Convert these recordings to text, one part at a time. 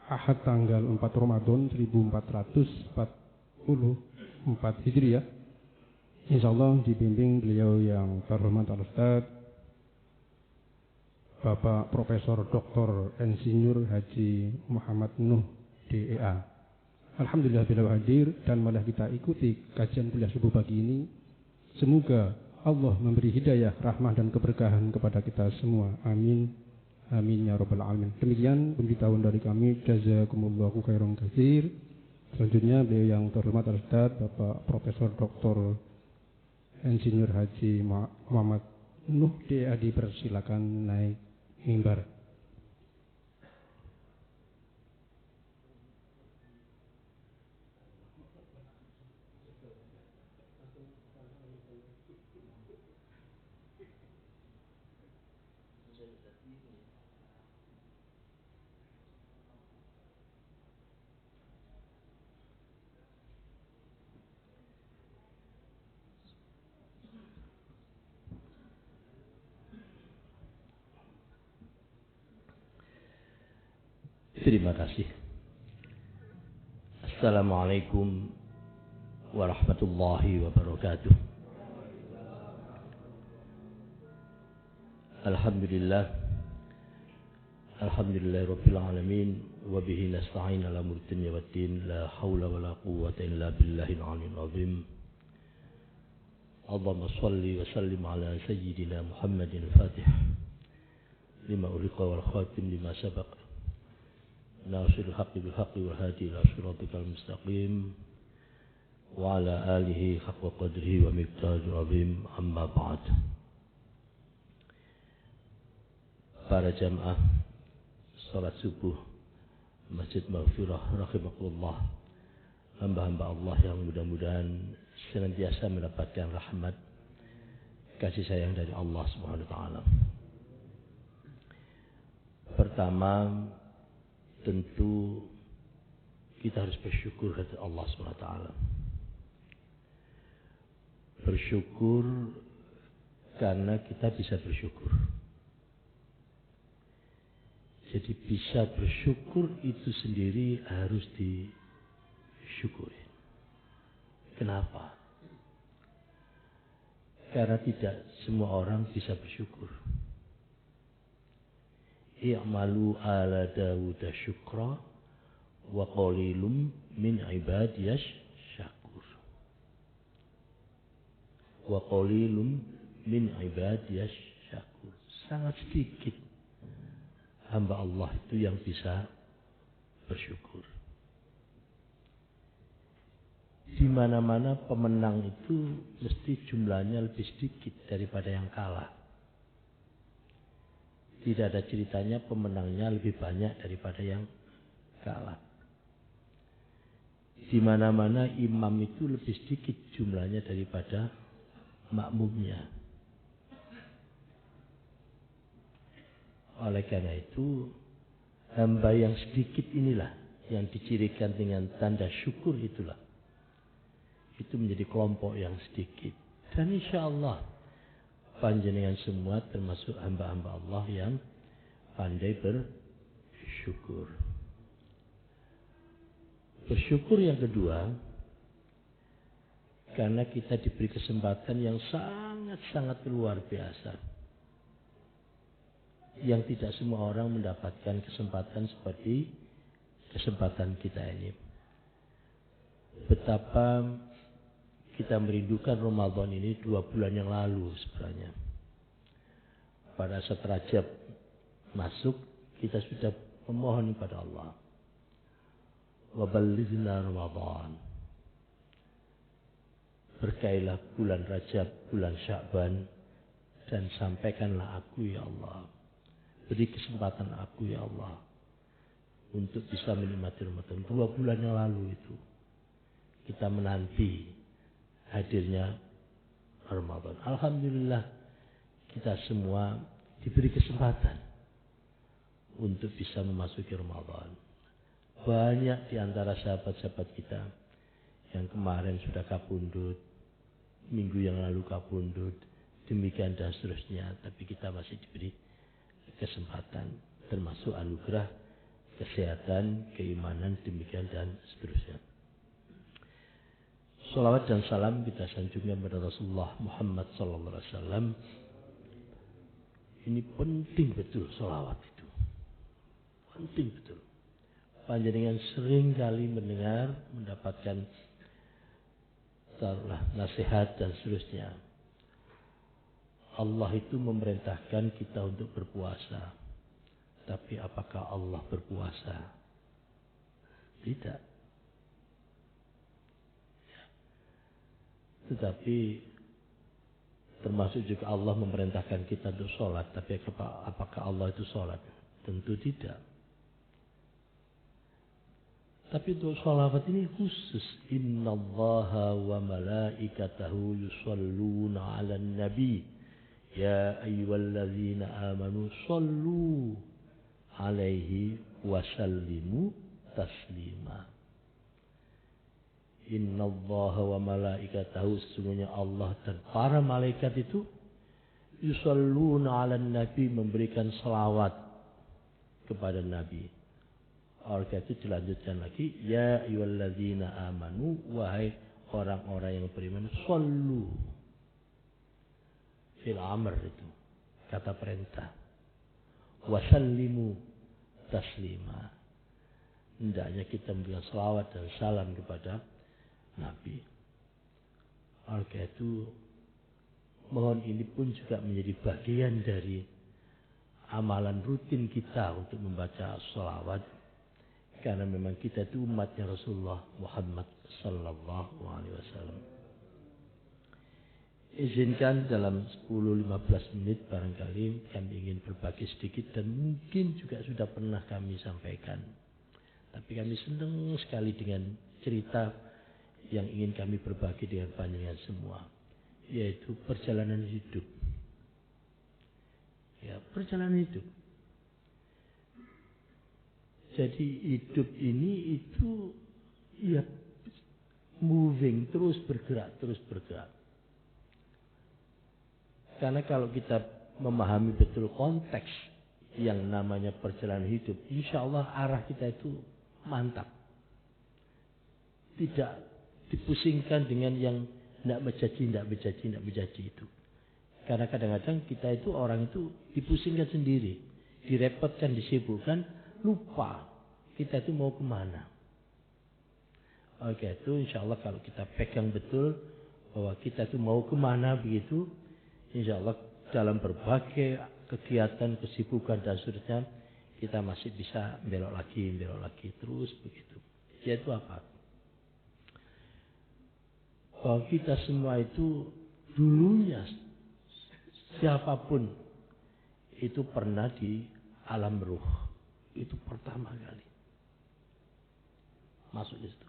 Ahad tanggal 4 Ramadan 1444 Hijriah. Insyaallah dibimbing beliau yang terhormat Al-Ustaz Bapak Profesor Dr. Insinyur Haji Muhammad Nuh DEA. Alhamdulillah beliau hadir dan malah kita ikuti kajian kuliah subuh pagi ini. Semoga Allah memberi hidayah, rahmah dan keberkahan kepada kita semua. Amin. Amin ya rabbal alamin. Demikian pemberitahuan dari kami. Jazakumullahu khairan katsir. Selanjutnya beliau yang terhormat Al-Ustaz Bapak Profesor Dr. Insinyur Haji Muhammad Nuh DEA dipersilakan naik mimbar. Terima kasih. Assalamualaikum warahmatullahi wabarakatuh. Alhamdulillahirabbil alamin wa bihi nasta'in ala umuri dunya waddin la haula wala quwwata illa billahil aliyyil azim. Allahumma shalli wa sallim ala sayyidina Muhammadin al-Fatih lima ughliqa wal khatim lima sabaq. Nasirul haqqi bil haqqi wal hadi ila siratikal mustaqim wa ala alihi haqqa qadrihi wa miqdaril azim, amma ba'd. Para jamaah salat subuh Masjid Maghfirah rahimakumullah, hamba-hamba Allah yang mudah-mudahan senantiasa mendapatkan rahmat kasih sayang dari Allah Subhanahu wa taala. Pertama, tentu kita harus bersyukur kepada Allah SWT. Bersyukur karena kita bisa bersyukur. Jadi bisa bersyukur itu sendiri harus disyukuri. Kenapa? Karena tidak semua orang bisa bersyukur. I'malu ala Dawud syukra wa qalilum min ibadiyas syakur. Wa qalilum min ibadiyas syakur. Sangat sedikit hamba Allah itu yang bisa bersyukur. Di mana-mana pemenang itu mesti jumlahnya lebih sedikit daripada yang kalah. Tidak ada ceritanya pemenangnya lebih banyak daripada yang kalah. Di mana-mana imam itu lebih sedikit jumlahnya daripada makmumnya. Oleh karena itu, hamba yang sedikit inilah yang dicirikan dengan tanda syukur itulah. Itu menjadi kelompok yang sedikit. Dan insya Allah panjenengan semua termasuk hamba-hamba Allah yang pandai bersyukur. Bersyukur yang kedua, karena kita diberi kesempatan yang sangat-sangat luar biasa. Yang tidak semua orang mendapatkan kesempatan seperti kesempatan kita ini. Betapa kita merindukan Ramadan ini 2 bulan yang lalu sebenarnya. Pada saat Rajab masuk, kita sudah memohon kepada Allah. Wa ballighna Ramadan. Berkailah bulan Rajab, bulan Sya'ban, dan sampaikanlah aku ya Allah. Beri kesempatan aku ya Allah untuk bisa menikmati Ramadan. 2 bulan yang lalu itu kita menanti hadirnya Ramadan. Alhamdulillah kita semua diberi kesempatan untuk bisa memasuki Ramadan. Banyak di antara sahabat-sahabat kita yang kemarin sudah kapundhut, minggu yang lalu kapundhut, demikian dan seterusnya. Tapi kita masih diberi kesempatan, termasuk anugerah kesehatan, keimanan, demikian dan seterusnya. Salawat dan salam kita sanjungkan kepada Rasulullah Muhammad sallallahu alaihi wasallam. Ini penting betul salawat itu. Penting betul. Panjenengan sering kali mendengar, mendapatkan nasihat dan seterusnya. Allah itu memerintahkan kita untuk berpuasa. Tapi apakah Allah berpuasa? Tidak. Tetapi termasuk juga Allah memerintahkan kita untuk sholat. Tapi apakah Allah itu sholat? Tentu tidak. Tapi untuk sholawat ini khusus. Innallaha wa malaikatahu yusalluna ala nabi. Ya ayyuhalladzina amanu sallu alaihi wasallimu taslima. Innallaha wa malaikatahu, sesungguhnya Allah dan para malaikat itu yusalluna ala nabi, memberikan selawat kepada nabi. Oleh itu dilanjutkan lagi, ya ayyuhalladzina amanu, wahai orang-orang yang beriman, sallu. Fil amr itu kata perintah. Wasallimu taslima. Hendaknya kita memberikan selawat dan salam kepada Nabi. Oleh itu, mohon ini pun juga menjadi bagian dari amalan rutin kita untuk membaca selawat. Karena memang kita itu umatnya Rasulullah Muhammad sallallahu alaihi wasallam. Izinkan dalam 10-15 menit barangkali kami ingin berbagi sedikit dan mungkin juga sudah pernah kami sampaikan. Tapi kami senang sekali dengan cerita yang ingin kami berbagi dengan panjenengan semua, yaitu perjalanan hidup. Ya, perjalanan hidup. Jadi hidup ini itu ya moving, terus bergerak. Karena kalau kita memahami betul konteks yang namanya perjalanan hidup, insya Allah arah kita itu mantap. Tidak dipusingkan dengan yang tidak menjadi itu. Karena kadang-kadang kita itu orang itu dipusingkan sendiri, direpotkan, disibukkan, lupa kita itu mau kemana. Oke, itu insya Allah kalau kita pegang betul bahwa kita itu mau kemana begitu, insya Allah dalam berbagai kegiatan, kesibukan dan seterusnya kita masih bisa belok lagi terus begitu. Yaitu apa? Bahwa kita semua itu dulunya siapapun itu pernah di alam ruh. Itu pertama kali masuk di situ.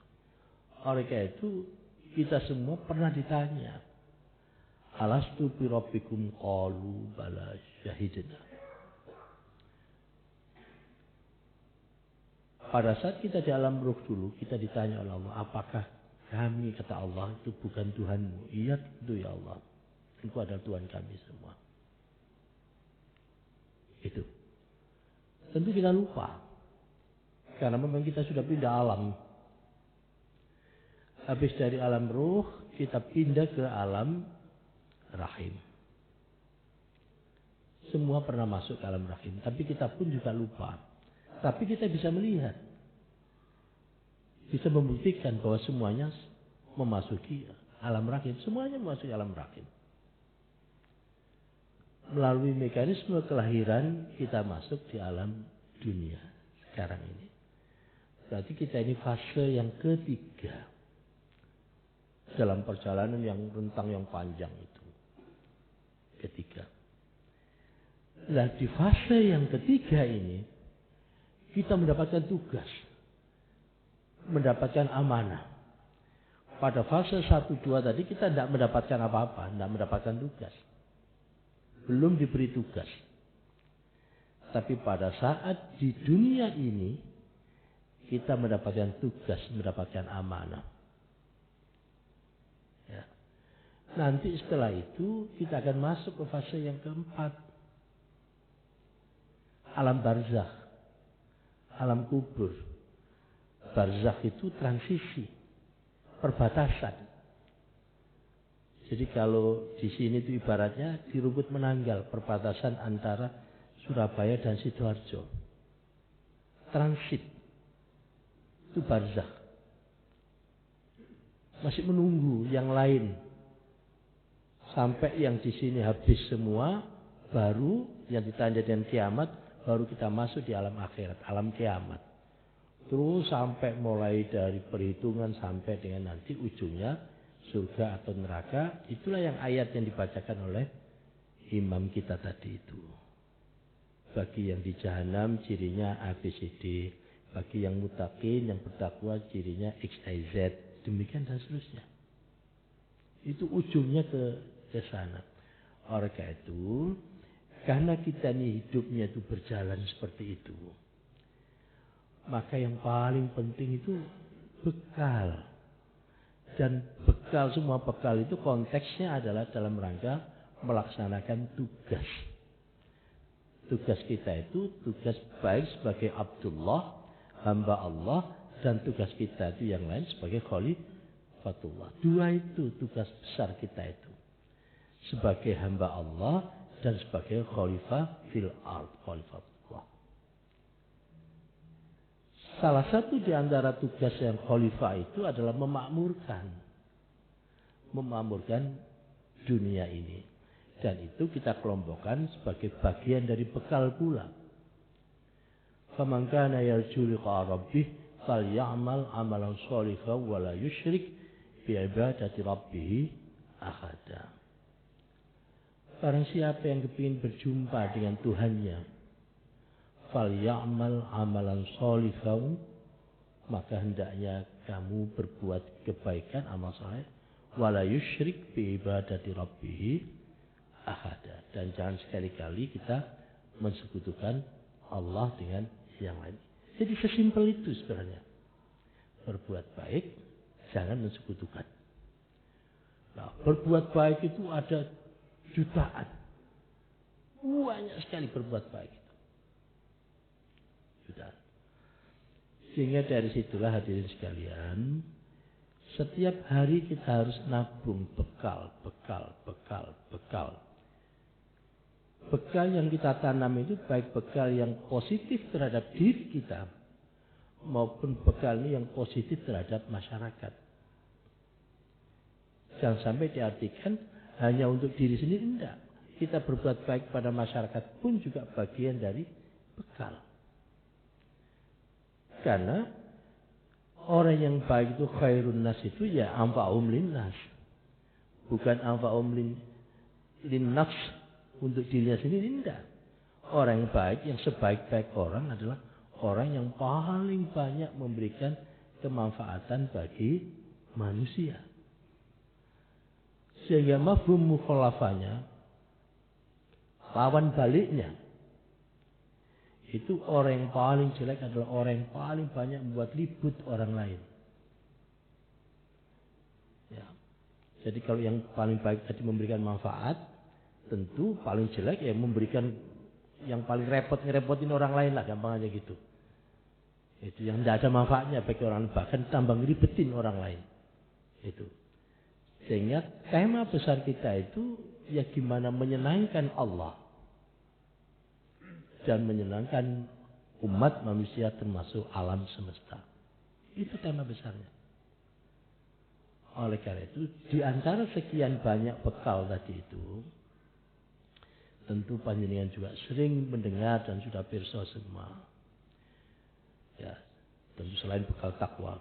Oleh karena itu kita semua pernah ditanya, alastu bi rabbikum qalu bala syahidna. Pada saat kita di alam ruh dulu, kita ditanya oleh Allah, apakah kami, kata Allah, itu bukan Tuhanmu? Iya, itu ya Allah. Itu adalah Tuhan kami semua. Itu. Tentu kita lupa. Karena memang kita sudah pindah alam. Habis dari alam ruh, kita pindah ke alam rahim. Semua pernah masuk ke alam rahim. Tapi kita pun juga lupa. Tapi kita bisa melihat. Bisa membuktikan bahwa semuanya memasuki alam rahim. Semuanya memasuki alam rahim. Melalui mekanisme kelahiran kita masuk di alam dunia sekarang ini. Berarti kita ini fase yang ketiga dalam perjalanan yang rentang yang panjang itu. Ketiga. Nah, di fase yang ketiga ini kita mendapatkan tugas. Mendapatkan amanah. Pada fase 1-2 tadi kita tidak mendapatkan apa-apa, tidak mendapatkan tugas. Belum diberi tugas. Tapi pada saat di dunia ini kita mendapatkan tugas, mendapatkan amanah. Ya. Nanti setelah itu kita akan masuk ke fase yang keempat. Alam barzakh. alam kubur. Barzakh itu transisi, perbatasan. Jadi kalau di sini itu ibaratnya di rumput menanggal, perbatasan antara Surabaya dan Sidoarjo. Transit. Itu barzakh. Masih menunggu yang lain. Sampai yang di sini habis semua, baru yang ditanda dengan kiamat, baru kita masuk di alam akhirat, alam kiamat. Terus sampai mulai dari perhitungan sampai dengan nanti ujungnya surga atau neraka. Itulah yang ayat yang dibacakan oleh imam kita tadi itu. Bagi yang di jahanam cirinya ABCD, bagi yang muttaqin, yang bertakwa cirinya XYZ, demikian dan seterusnya. Itu ujungnya ke sana. Oleh karena itu, karena kita ini hidupnya itu berjalan seperti itu, maka yang paling penting itu bekal. Dan bekal, semua bekal itu konteksnya adalah dalam rangka melaksanakan tugas. Tugas kita itu tugas baik sebagai Abdullah, hamba Allah, dan tugas kita itu yang lain sebagai khalifatullah. Dua itu tugas besar kita itu. Sebagai hamba Allah dan sebagai khalifah fil ard, khalifatullah. Salah satu di antara tugas yang khalifah itu adalah memakmurkan dunia ini. Dan itu kita kelompokkan sebagai bagian dari bekal pula. Faman kana yarju liqa rabbih falyamal amalan shalihan wa la yusyrik bi ibadati rabbih ahada. Barang siapa yang kepingin berjumpa dengan Tuhannya, falyamal amalan shalihan, maka hendaknya kamu berbuat kebaikan, amal saleh, wa la yusyrik bi ibadati rabbih ahada. Dan jangan sekali-kali kita mensekutukan Allah dengan yang lain. Jadi sesimpel itu sebenarnya. Berbuat baik, jangan mensekutukan. Nah, berbuat baik itu ada jutaan. Banyak sekali berbuat baik itu. Jutaan. Sehingga dari situlah hadirin sekalian, setiap hari kita harus nabung bekal. Bekal yang kita tanam itu baik bekal yang positif terhadap diri kita maupun bekal yang positif terhadap masyarakat. Jangan sampai diartikan hanya untuk diri sendiri, tidak. Kita berbuat baik pada masyarakat pun juga bagian dari bekal. Karena orang yang baik itu khairun nas itu ya anfa'um linnas. Bukan anfa'um linnafs. Untuk dirinya sendiri, tidak. Orang yang baik, yang sebaik-baik orang adalah orang yang paling banyak memberikan kemanfaatan bagi manusia. Sehingga mafhum mukhalafahnya, lawan baliknya, itu orang yang paling jelek adalah orang yang paling banyak membuat ribut orang lain. Ya. Jadi kalau yang paling baik tadi memberikan manfaat, tentu paling jelek ya memberikan yang paling repot, ngerepotin orang lain lah, gampang aja gitu. Itu yang tidak ada manfaatnya bagi orang lain, bahkan tambah ngeribetin orang lain. Itu. Sehingga tema besar kita itu ya gimana menyenangkan Allah dan menyenangkan umat manusia termasuk alam semesta. Itu tema besarnya. Oleh karena itu, di antara sekian banyak bekal tadi itu, tentu panjenengan juga sering mendengar dan sudah pirsa semua. Ya, tentu selain bekal takwa.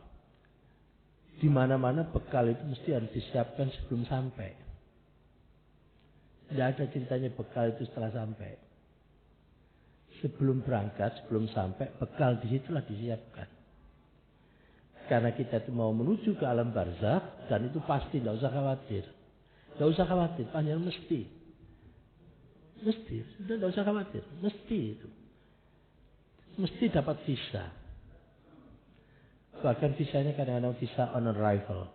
Di mana-mana bekal itu mesti harus disiapkan sebelum sampai. Tidak ada ceritanya bekal itu setelah sampai. Sebelum berangkat, sebelum sampai, bekal disitulah disiapkan. Karena kita itu mau menuju ke alam barzakh, dan itu pasti, tidak usah khawatir. Tidak usah khawatir, panjenengan mesti. Mesti, sudah tidak usah khawatir. Mesti itu. Mesti dapat visa. Bahkan visanya kadang-kadang visa on arrival.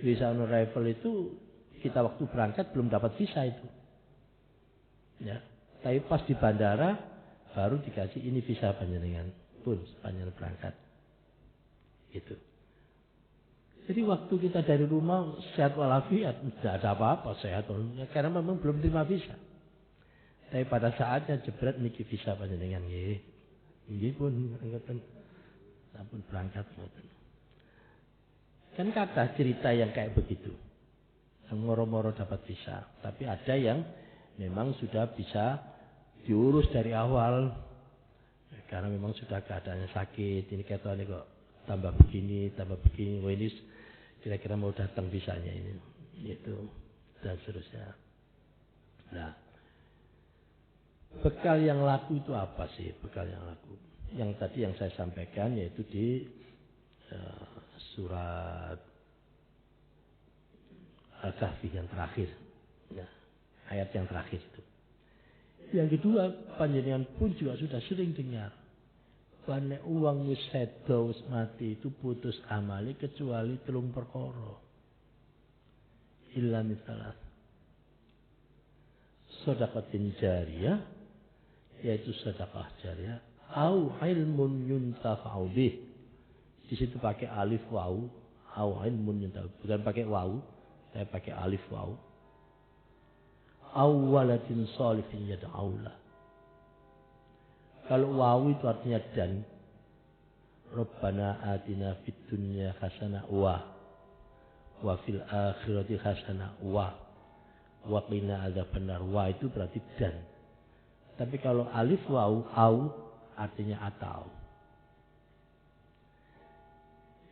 Visa on arrival itu kita waktu berangkat belum dapat visa itu. Ya. Tapi pas di bandara baru dikasih ini visa panjenengan pun panjenengan berangkat. Itu. Jadi waktu kita dari rumah sehat walafiat, tidak ada apa-apa sehat walafiat, karena memang belum terima visa. Tapi pada saatnya jebret niki visa panjenengan nggih. Nggih pun ngoten. Sampun berangkat ngoten. Kan kata cerita yang kayak begitu. Yang moro-moro dapat visa, tapi ada yang memang sudah bisa diurus dari awal. Karena memang sudah keadaannya sakit, ini ketone kok tambah begini, wah ini kira-kira mau datang visanya ini, itu dan seterusnya. Nah, bekal yang laku itu apa sih? Bekal yang laku, yang tadi yang saya sampaikan yaitu di surat Al-Kahfi yang terakhir, nah, ayat yang terakhir itu. Yang kedua, panjenengan pun juga sudah sering dengar. Karena uang wis sedo wis mati itu putus amali kecuali 3 perkara. Illa mitsalah. Sedekatin jariyah, yaitu sedekah jariyah, au ilmun yuntafa'u bih. Di situ pakai alif waw, au ilmun yuntafa'u, bukan pakai waw, saya pakai alif waw. Au waladin shalihin yad'aulah. Kalau wawu itu artinya dan. Rabbana atina fid dunya hasanah wa fil akhirati hasanah wa qina adzabannar. Wa itu berarti dan. Tapi kalau alif wawu au artinya atau.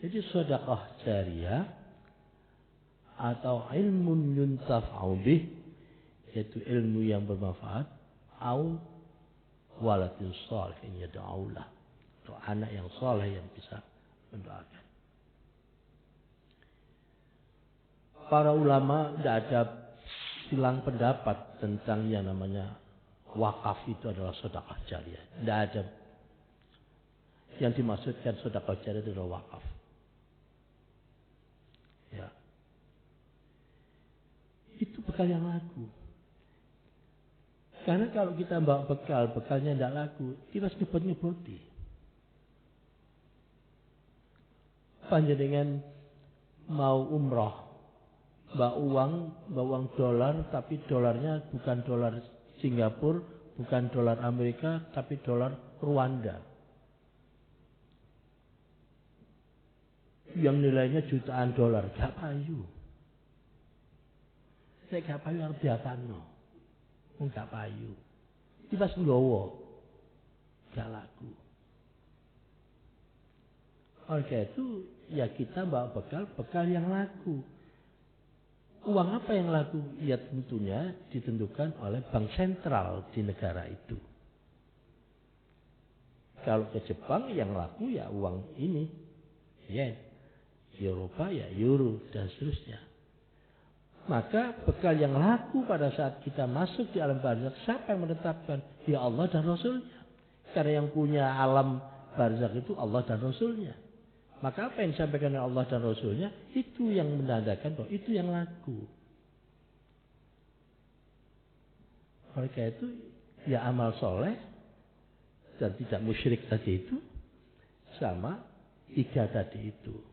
Jadi sedekah jariyah atau ilmun yuntafa'u bih, yaitu ilmu yang bermanfaat, au waladin shalihin yad'aulah, atau anak yang saleh yang bisa mendoakan. Para ulama tidak ada silang pendapat tentang yang namanya wakaf itu adalah sedekah jariyah. Tidak ada. Yang dimaksudkan sedekah jariyah itu adalah wakaf. Ya. Itu bekal yang laku. Karena kalau kita bawa bekal, bekalnya tidak laku, kita nyebut-nyebuti. Panjenengan mau umroh, bawa uang dolar, tapi dolarnya bukan dolar Singapura, bukan dolar Amerika, tapi dolar Rwanda. Yang nilainya jutaan dolar, gak payu. Saya gak payu harus biasa no. Enggak payu. Tiba nggawa. Enggak laku. Oleh itu ya kita bawa bekal yang laku. Uang apa yang laku? Ya tentunya ditentukan oleh bank sentral di negara itu. Kalau ke Jepang yang laku ya uang ini. Yen. Eropa ya euro dan seterusnya. Maka bekal yang laku pada saat kita masuk di alam barzakh, siapa yang menetapkan? Ya Allah dan Rasulnya. Karena yang punya alam barzakh itu Allah dan Rasulnya. Maka apa yang disampaikan oleh Allah dan Rasulnya, itu yang menandakan bahwa itu yang laku. Oleh karena itu, ya amal soleh dan tidak musyrik tadi itu, sama 3 tadi itu.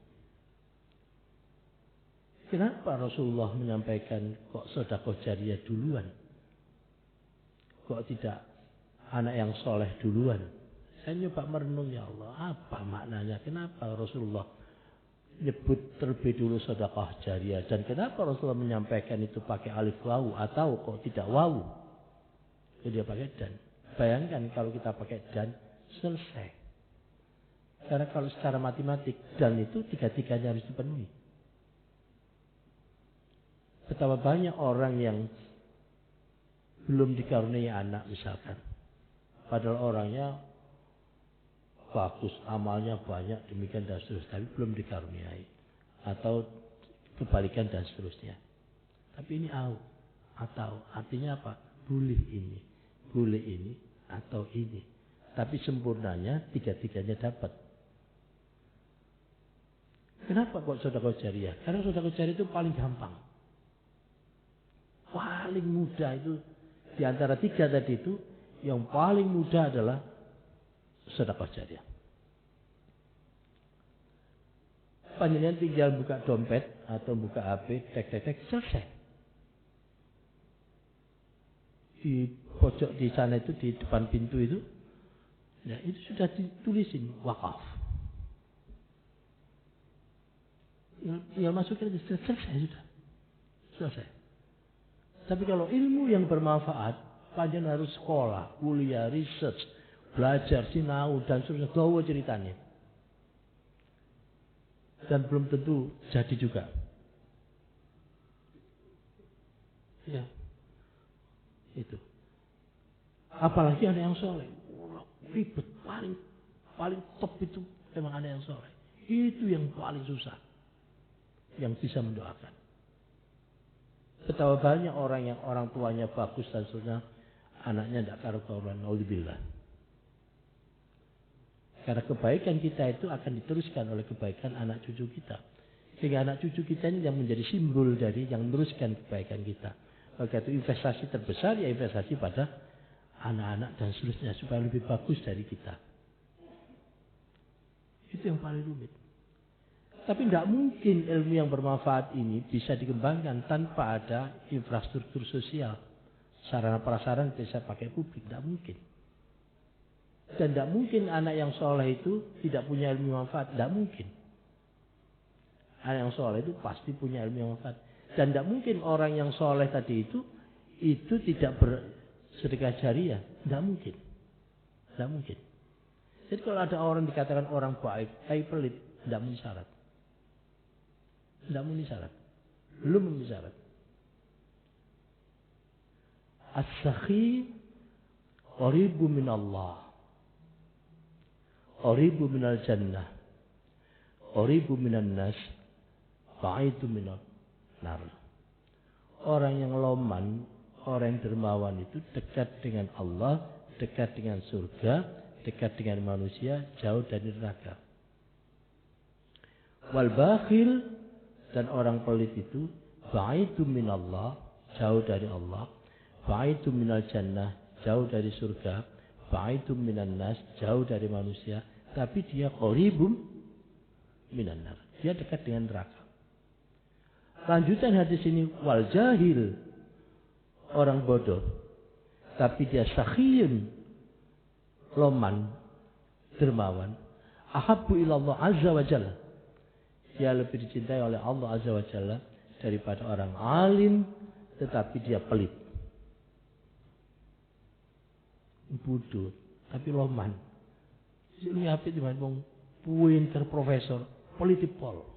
Kenapa Rasulullah menyampaikan kok sedekah jariyah duluan? Kok tidak anak yang soleh duluan? Saya nyoba merenung, ya Allah, apa maknanya? Kenapa Rasulullah nyebut terlebih dulu sedekah jariyah? Dan kenapa Rasulullah menyampaikan itu pakai alif wawu atau kok tidak wawu? Dia pakai dan. Bayangkan kalau kita pakai dan, selesai. Karena kalau secara matematik, dan itu 3-3-nya harus dipenuhi. Betapa banyak orang yang belum dikaruniai anak misalkan. Padahal orangnya bagus, amalnya banyak, demikian dan seterusnya. Tapi belum dikaruniai. Atau kebalikan dan seterusnya. Tapi ini atau artinya apa? Boleh ini, atau ini. Tapi sempurnanya 3-3-nya dapat. Kenapa kok sedekah jariyah? Karena sedekah jariyah itu paling gampang. Paling mudah itu di antara 3 tadi itu yang paling mudah adalah sedekah jariah. Panjenengan tinggal buka dompet atau buka HP, tek, selesai. Di pojok di sana itu, di depan pintu itu, ya itu sudah ditulisin wakaf. Tinggal masukin aja, selesai sudah. Selesai. Tapi kalau ilmu yang bermanfaat, panjenengan harus sekolah, kuliah, research, belajar, sinau, dan seterusnya, bawa ceritanya. Dan belum tentu jadi juga. Ya. Itu. Apalagi ada yang soleh. Ribet. Paling top itu memang ada yang soleh. Itu yang paling susah. Yang bisa mendoakan. Betapa banyak orang yang orang tuanya bagus dan seterusnya, anaknya tidak karu-karuan. Naudzubillah. Karena kebaikan kita itu akan diteruskan oleh kebaikan anak cucu kita. Sehingga anak cucu kita ini yang menjadi simbol dari yang meneruskan kebaikan kita. Maka itu investasi terbesar ya investasi pada anak-anak dan seterusnya supaya lebih bagus dari kita. Itu yang paling rumit. Tapi tidak mungkin ilmu yang bermanfaat ini bisa dikembangkan tanpa ada infrastruktur sosial. Sarana prasarana bisa pakai publik, tidak mungkin. Dan tidak mungkin anak yang soleh itu tidak punya ilmu manfaat, tidak mungkin. Anak yang soleh itu pasti punya ilmu manfaat. Dan tidak mungkin orang yang soleh tadi itu tidak bersedekah jariah, tidak mungkin. Tidak mungkin. Jadi kalau ada orang dikatakan orang baik, tapi pelit, tidak memenuhi syarat. Tidak memenuhi syarat. Belum memenuhi syarat. As-sakhi qaribu min Allah. Qaribu minal jannah. Qaribu minan nas. Ba'idu minal nar. Orang yang loman, orang yang dermawan itu dekat dengan Allah, dekat dengan surga, dekat dengan manusia, jauh dari neraka. Wal bakhil, dan orang pelit itu ba'idu minallah, jauh dari Allah, ba'idu minal jannah, jauh dari surga, ba'idu minan nas, jauh dari manusia, tapi dia qaribum minan nar, dia dekat dengan neraka. Lanjutan hadis ini, wal jahil, orang bodoh, tapi dia sakhiyun, loman, dermawan, ahabbu ilallah azza wa jalla, dia lebih dicintai oleh Allah azza wa jalla daripada orang alim tetapi dia pelit, bodoh tapi loman. Ini apa di mana bang pinter profesor politipol,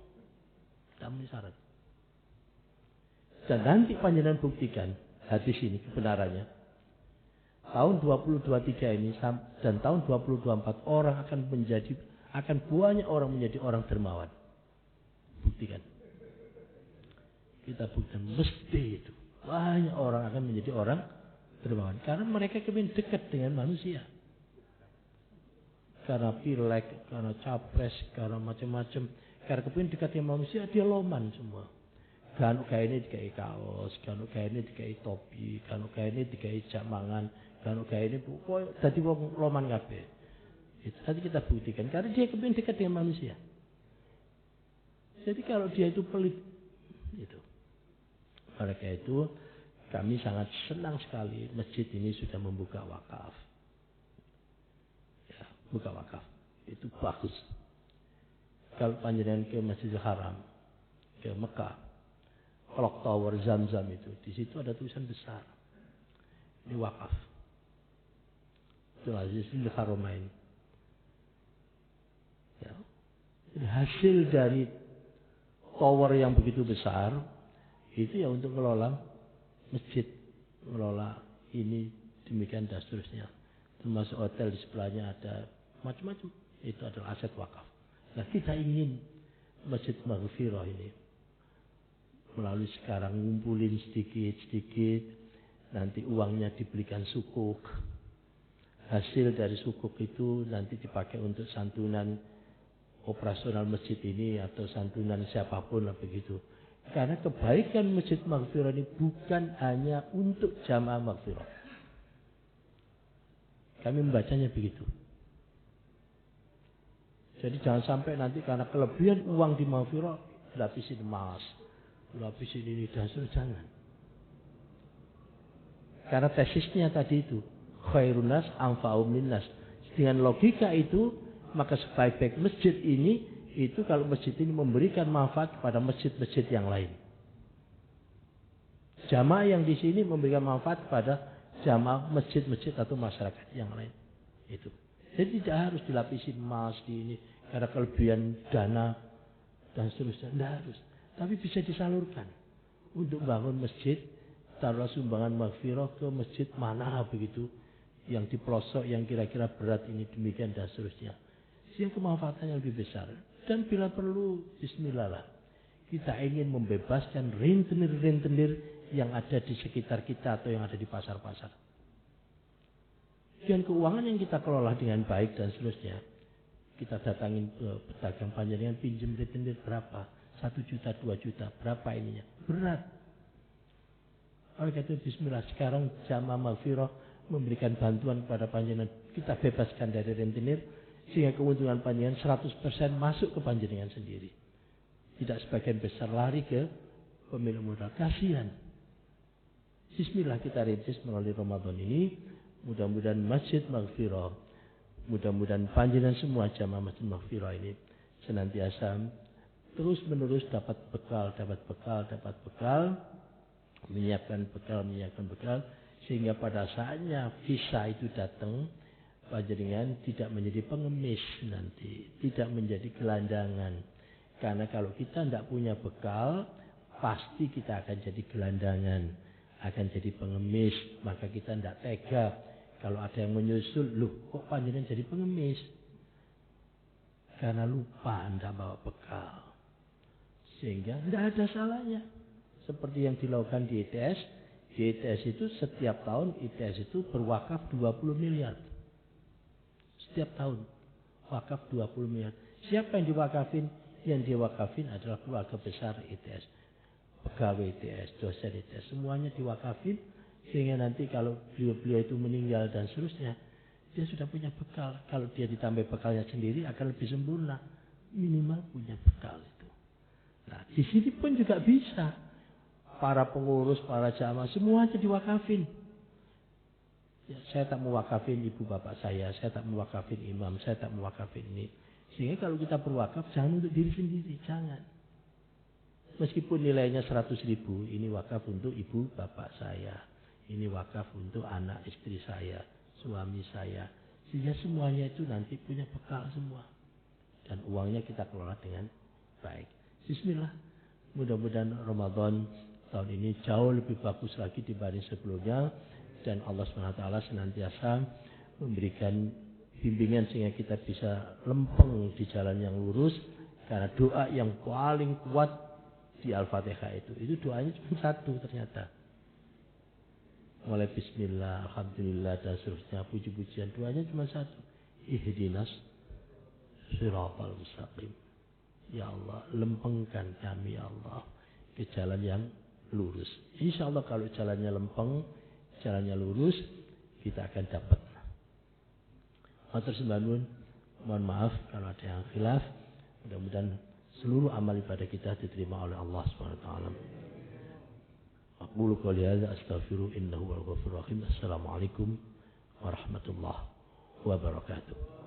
tidak memenuhi syarat. Dan nanti panjenengan buktikan hadis ini kebenarannya. Tahun 2023 ini dan tahun 2024 orang akan banyak orang menjadi orang dermawan. Buktikan. Kita buktikan mesti itu. Banyak orang akan menjadi orang dermawan karena mereka ingin dekat dengan manusia. Karena pileg, karena capres, karena macam-macam. Karena kepingin dekat dengan manusia, dia loman semua. Kan kayak ini dikai kaos, kan kayak ini dikai topi, kan kayak ini dikai jak mangan, kan kayak ini pokoknya tadi wong loman kabeh. Itu tadi kita buktikan karena dia kepingin dekat dengan manusia. Jadi kalau dia itu pelit, itu. Oleh karena itu kami sangat senang sekali masjid ini sudah membuka wakaf. Ya, buka wakaf itu bagus. Kalau panjenengan ke Masjidil Haram, ke Mekah, Clock Tower Zam-Zam itu, di situ ada tulisan besar. Ini wakaf. Itu Azizul Haramain. Ya. Hasil dari tower yang begitu besar itu ya untuk mengelola masjid, mengelola ini demikian dan seterusnya. Termasuk hotel di sebelahnya ada macam-macam. Itu adalah aset wakaf. Nah kita ingin Masjid Maghfirah ini melalui sekarang ngumpulin sedikit-sedikit, nanti uangnya dibelikan sukuk. Hasil dari sukuk itu nanti dipakai untuk santunan operasional masjid ini atau santunan siapapun lah begitu. Karena kebaikan Masjid Maghfirah ini bukan hanya untuk jamaah Maghfirah. Kami membacanya begitu. Jadi jangan sampai nanti karena kelebihan uang di maghfirah lapisin emas, lapisin ini dan jangan. Karena tesisnya tadi itu khairun nas anfa'um linnas. Dengan logika itu maka sebaik-baik masjid ini itu kalau masjid ini memberikan manfaat kepada masjid-masjid yang lain. Jamaah yang di sini memberikan manfaat kepada jamaah masjid-masjid atau masyarakat yang lain. Itu. Jadi tidak harus dilapisi emas di ini karena kelebihan dana dan seterusnya. Tidak harus. Tapi bisa disalurkan untuk bangun masjid, taruh sumbangan maghfirah ke masjid mana begitu yang di pelosok yang kira-kira berat ini demikian dan seterusnya. Sehingga kemanfaatannya lebih besar. Dan bila perlu bismillah lah. Kita ingin membebaskan rentenir-rentenir yang ada di sekitar kita atau yang ada di pasar-pasar. Dan keuangan yang kita kelola dengan baik dan seterusnya. Kita datangin ke pedagang panjenengan pinjam rentenir berapa? 1 juta, 2 juta. Berapa ininya? Berat. Oleh karena itu bismillah sekarang jamaah maghfirah memberikan bantuan kepada panjenengan. Kita bebaskan dari rentenir. Sehingga keuntungan panjenengan 100% masuk ke panjenengan sendiri. Tidak sebagian besar lari ke pemilik modal. Kasihan. Bismillah kita rintis melalui Ramadan ini. Mudah-mudahan masjid maghfirah. Mudah-mudahan panjenengan semua jamaah masjid maghfirah ini senantiasa terus menerus dapat bekal. Menyiapkan bekal. Sehingga pada saatnya visa itu datang. Panjenengan tidak menjadi pengemis nanti. Tidak menjadi gelandangan. Karena kalau kita tidak punya bekal, pasti kita akan jadi gelandangan. Akan jadi pengemis. Maka kita tidak tega. Kalau ada yang menyusul, loh kok panjenengan jadi pengemis? Karena lupa tidak bawa bekal. Sehingga tidak ada salahnya. Seperti yang dilakukan di ITS. Di ITS itu setiap tahun ITS itu berwakaf 20 miliar. Setiap tahun wakaf 20 miliar. Siapa yang diwakafin? Yang diwakafin adalah keluarga besar ITS. Pegawai ITS, dosen ITS. Semuanya diwakafin. Sehingga nanti kalau beliau itu meninggal dan seterusnya. Dia sudah punya bekal. Kalau dia ditambah bekalnya sendiri akan lebih sempurna. Minimal punya bekal itu. Nah di sini pun juga bisa. Para pengurus, para jamaah semuanya diwakafin. Ya, saya tak mewakafin ibu bapak saya tak mewakafin imam, saya tak mewakafin ini. Sehingga kalau kita berwakaf jangan untuk diri sendiri, jangan. Meskipun nilainya 100.000, ini wakaf untuk ibu bapak saya, ini wakaf untuk anak istri saya, suami saya. Sehingga semuanya itu nanti punya bekal semua. Dan uangnya kita kelola dengan baik. Bismillah. Mudah-mudahan Ramadan tahun ini jauh lebih bagus lagi dibanding sebelumnya. Dan Allah SWT senantiasa memberikan bimbingan sehingga kita bisa lempeng di jalan yang lurus. Karena doa yang paling kuat di Al-Fatihah itu doanya cuma satu ternyata. Mulai bismillah, alhamdulillah dan seterusnya, puji-pujian doanya cuma satu. Ihdinas siratal mustaqim. Ya Allah, lempengkan kami ya Allah ke jalan yang lurus. Insya Allah kalau jalannya lempeng, jalannya lurus, kita akan dapat. Matur sembahun, mohon maaf kalau ada yang khilaf. Mudah-mudahan seluruh amal ibadah kita diterima oleh Allah SWT. Aqulu qouli hadza astaghfiru innahu wal ghafurur rahim. Assalamualaikum warahmatullahi wabarakatuh.